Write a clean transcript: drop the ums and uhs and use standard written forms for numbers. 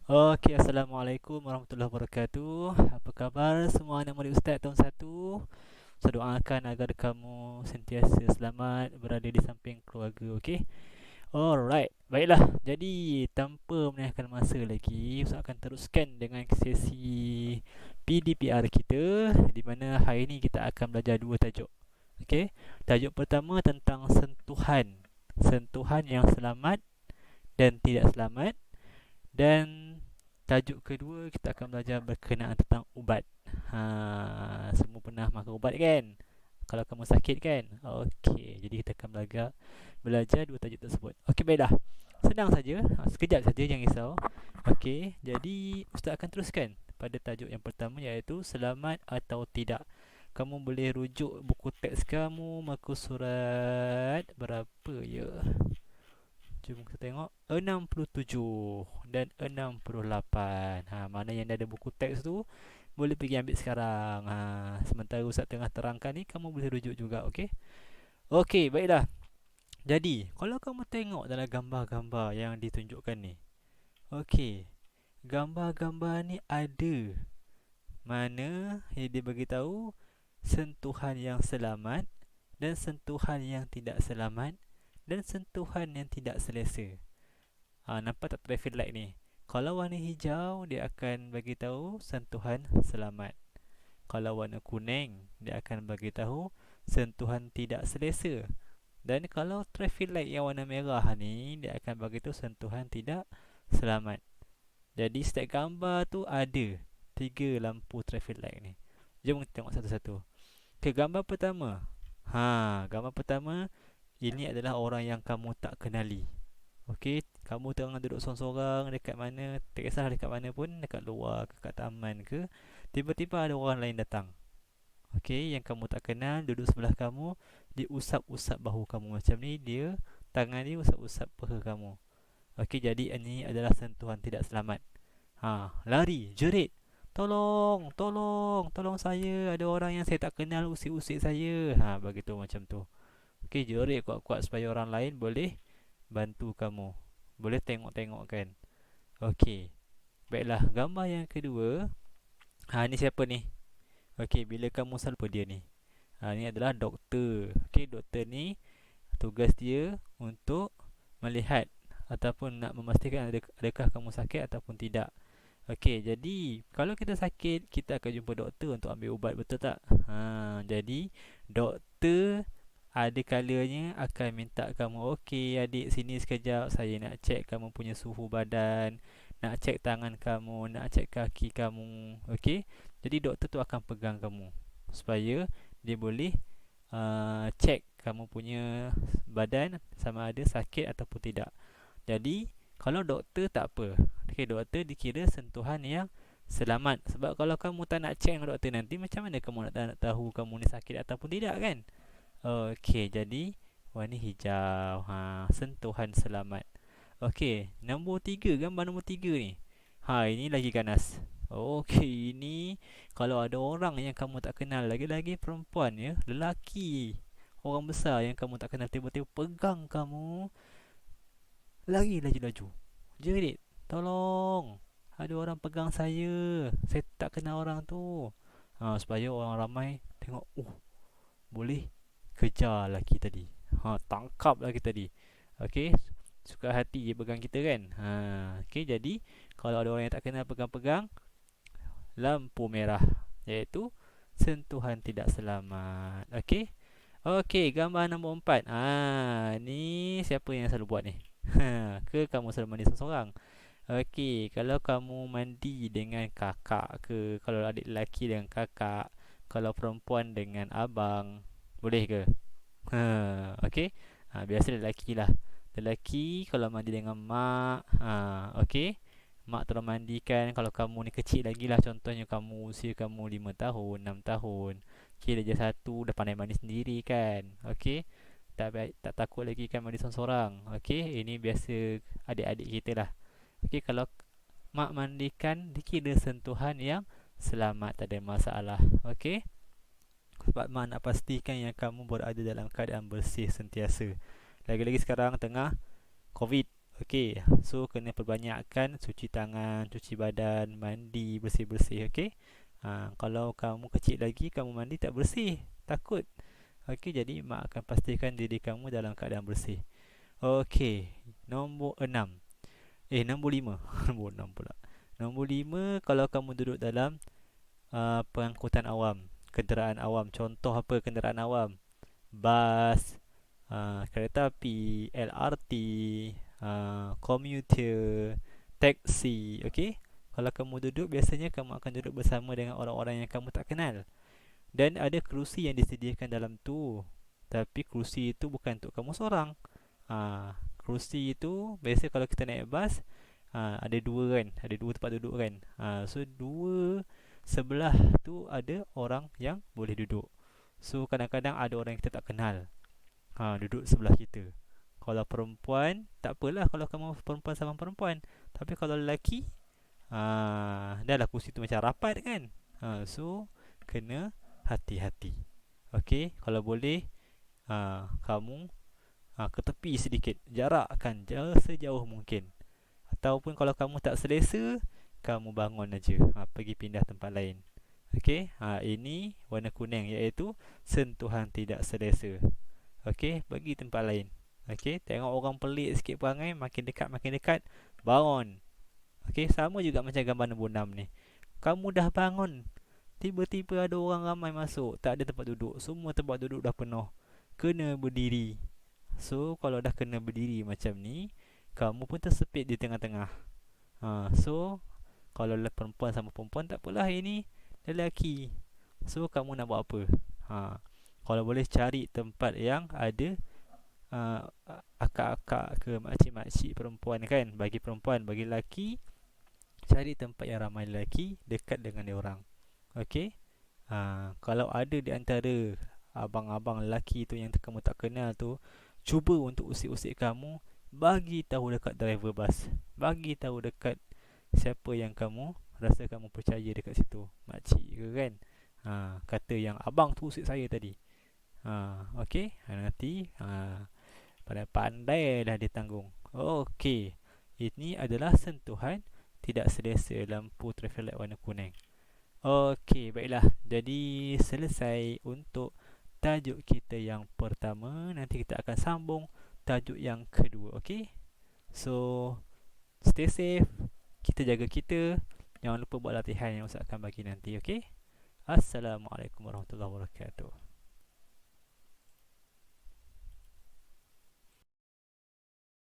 Okey, Assalamualaikum warahmatullahi wabarakatuh. Apa khabar semua anak murid Ustaz tahun 1? Saya doakan agar kamu sentiasa selamat berada di samping keluarga, okey? Alright, baiklah. Jadi, tanpa melengahkan masa lagi, Ustaz akan teruskan dengan sesi PDPR kita, di mana hari ini kita akan belajar dua tajuk. Okey? Tajuk pertama tentang sentuhan. Sentuhan yang selamat dan tidak selamat. Dan tajuk kedua kita akan belajar berkenaan tentang ubat. Semua pernah makan ubat kan? Kalau kamu sakit kan? Okey, jadi kita akan belajar dua tajuk tersebut. Okey, baiklah. Senang saja. Sekejap saja, jangan risau. Okey, jadi Ustaz akan teruskan pada tajuk yang pertama, iaitu selamat atau tidak. Kamu boleh rujuk buku teks kamu, muka surat berapa ya? Jom kita tengok 67 dan 68. Mana yang dah ada buku teks tu boleh pergi ambil sekarang. Sementara Ustaz tengah terangkan ni, kamu boleh rujuk juga, okey? Okey, baiklah. Jadi, kalau kamu tengok dalam gambar-gambar yang ditunjukkan ni. Okey, gambar-gambar ni ada mana yang dia bagi tahu sentuhan yang selamat dan sentuhan yang tidak selamat dan sentuhan yang tidak selesa. Nampak tak traffic light ni? Kalau warna hijau, dia akan bagi tahu sentuhan selamat. Kalau warna kuning, dia akan bagi tahu sentuhan tidak selesa. Dan kalau traffic light yang warna merah ni, dia akan bagi tahu sentuhan tidak selamat. Jadi setiap gambar tu ada tiga lampu traffic light ni. Jom kita tengok satu-satu. Okay, gambar pertama. Gambar pertama, ini adalah orang yang kamu tak kenali. Okey, kamu tengah duduk sorang-sorang dekat mana, tak kisah dekat mana pun, dekat luar ke, kat taman ke, tiba-tiba ada orang lain datang. Okey, yang kamu tak kenal duduk sebelah kamu, dia usap-usap bahu kamu macam ni, dia tangan dia usap-usap peha kamu. Okey, jadi ini adalah sentuhan tidak selamat. Lari, jerit. Tolong, tolong, tolong saya, ada orang yang saya tak kenal usik-usik saya. Begitu macam tu. Okey, jerit kuat-kuat supaya orang lain boleh bantu kamu. Boleh tengok-tengok kan. Okey. Baiklah, gambar yang kedua. Ni siapa ni? Okey, bila kamu selalu apa dia ni? Ni adalah doktor. Okey, doktor ni tugas dia untuk melihat ataupun nak memastikan adakah kamu sakit ataupun tidak. Okey, jadi kalau kita sakit, kita akan jumpa doktor untuk ambil ubat, betul tak? Jadi doktor ada kalanya akan minta kamu, okey adik, sini sekejap, saya nak cek kamu punya suhu badan, nak cek tangan kamu, nak cek kaki kamu. Okey, jadi doktor tu akan pegang kamu supaya dia boleh cek kamu punya badan sama ada sakit ataupun tidak. Jadi kalau doktor tak apa. Okey, doktor dikira sentuhan yang selamat. Sebab kalau kamu tak nak cek dengan doktor nanti, macam mana kamu nak tahu kamu ni sakit ataupun tidak kan? Okey, jadi warna hijau. Sentuhan selamat. Okey, nombor 3, gambar nombor 3 ni. Ini lagi ganas. Okey, ini kalau ada orang yang kamu tak kenal, lagi-lagi perempuan ya, lelaki, orang besar yang kamu tak kenal, tiba-tiba pegang kamu, lari laju-laju. Jerit, tolong, ada orang pegang saya tak kenal orang tu. Supaya orang ramai tengok, boleh kejar lelaki tadi. Tangkap lelaki tadi. Okey, suka hati dia pegang kita kan. Okey, jadi kalau ada orang yang tak kenal pegang-pegang, lampu merah, iaitu sentuhan tidak selamat. Okey. Okey, gambar nombor 4. Ni siapa yang selalu buat ni? Ke kamu selalu mandi seorang? Okey, kalau kamu mandi dengan kakak ke, kalau adik lelaki dengan kakak, kalau perempuan dengan abang, boleh ke? Okey. Biasa lelaki lah. Lelaki kalau mandi dengan mak, okey. Mak tolong mandikan. Kalau kamu ni kecil lagi lah, contohnya kamu usia kamu 5 tahun, 6 tahun, kira je satu dah pandai mandi sendiri kan. Okey. Tak takut lagi kan mandi seorang-seorang. Okey, ini biasa adik-adik kita lah. Okey, kalau mak mandikan, dikira sentuhan yang selamat, tak ada masalah. Okey. Sebab mak nak pastikan yang kamu berada dalam keadaan bersih sentiasa. Lagi-lagi sekarang tengah COVID. Okey, so kena perbanyakkan cuci tangan, cuci badan, mandi, bersih-bersih, okey? Kalau kamu kecil lagi, kamu mandi tak bersih, takut. Okey, jadi mak akan pastikan diri kamu dalam keadaan bersih. Okey, nombor 6. Nombor 5. Nombor 6 pula. Nombor 5, kalau kamu duduk dalam pengangkutan awam, kenderaan awam. Contoh apa kenderaan awam? Bas, kereta api, LRT, komuter, taksi, okey? Kalau kamu duduk, biasanya kamu akan duduk bersama dengan orang-orang yang kamu tak kenal. Dan ada kerusi yang disediakan dalam tu. Tapi kerusi itu bukan untuk kamu seorang. Kerusi itu, biasa kalau kita naik bas, ada dua kan, ada dua tempat duduk kan. So, dua sebelah tu ada orang yang boleh duduk. So, kadang-kadang ada orang yang kita tak kenal duduk sebelah kita. Kalau perempuan, tak apalah kalau kamu perempuan sama perempuan. Tapi kalau lelaki, dah lah kursi tu macam rapat kan. So, kena hati-hati. Okey, kalau boleh, kamu ke tepi sedikit. Jarakkan sejauh mungkin. Ataupun kalau kamu tak selesa, kamu bangun aja. Pergi pindah tempat lain. Okey, ini warna kuning iaitu sentuhan tidak selesa. Okey, pergi tempat lain. Okey, tengok orang pelik sikit perangai, makin dekat, bangun. Okey, sama juga macam gambar nombor 6 ni. Kamu dah bangun, tiba-tiba ada orang ramai masuk, tak ada tempat duduk. Semua tempat duduk dah penuh. Kena berdiri. So, kalau dah kena berdiri macam ni, kamu pun tersepit di tengah-tengah. So, kalau perempuan sama perempuan tak apalah, ini lelaki. So, kamu nak buat apa? Kalau boleh cari tempat yang ada akak-akak ke makcik-makcik perempuan kan. Bagi perempuan, bagi lelaki, cari tempat yang ramai lelaki dekat dengan dia orang. Okey. Kalau ada di antara abang-abang lelaki tu yang kamu tak kenal tu, cuba untuk usik-usik kamu, bagi tahu dekat driver bas, bagi tahu dekat siapa yang kamu rasa kamu percaya dekat situ, makcik ke kan. Kata yang abang tu usik saya tadi. Okey, nanti pandai dah ditanggung. Okey, ini adalah sentuhan tidak selesa lampu traffic light warna kuning. Okey, baiklah. Jadi selesai untuk tajuk kita yang pertama. Nanti kita akan sambung tajuk yang kedua. Okey. So, stay safe. Kita jaga kita. Jangan lupa buat latihan yang Ustaz akan bagi nanti. Okey. Assalamualaikum warahmatullahi wabarakatuh.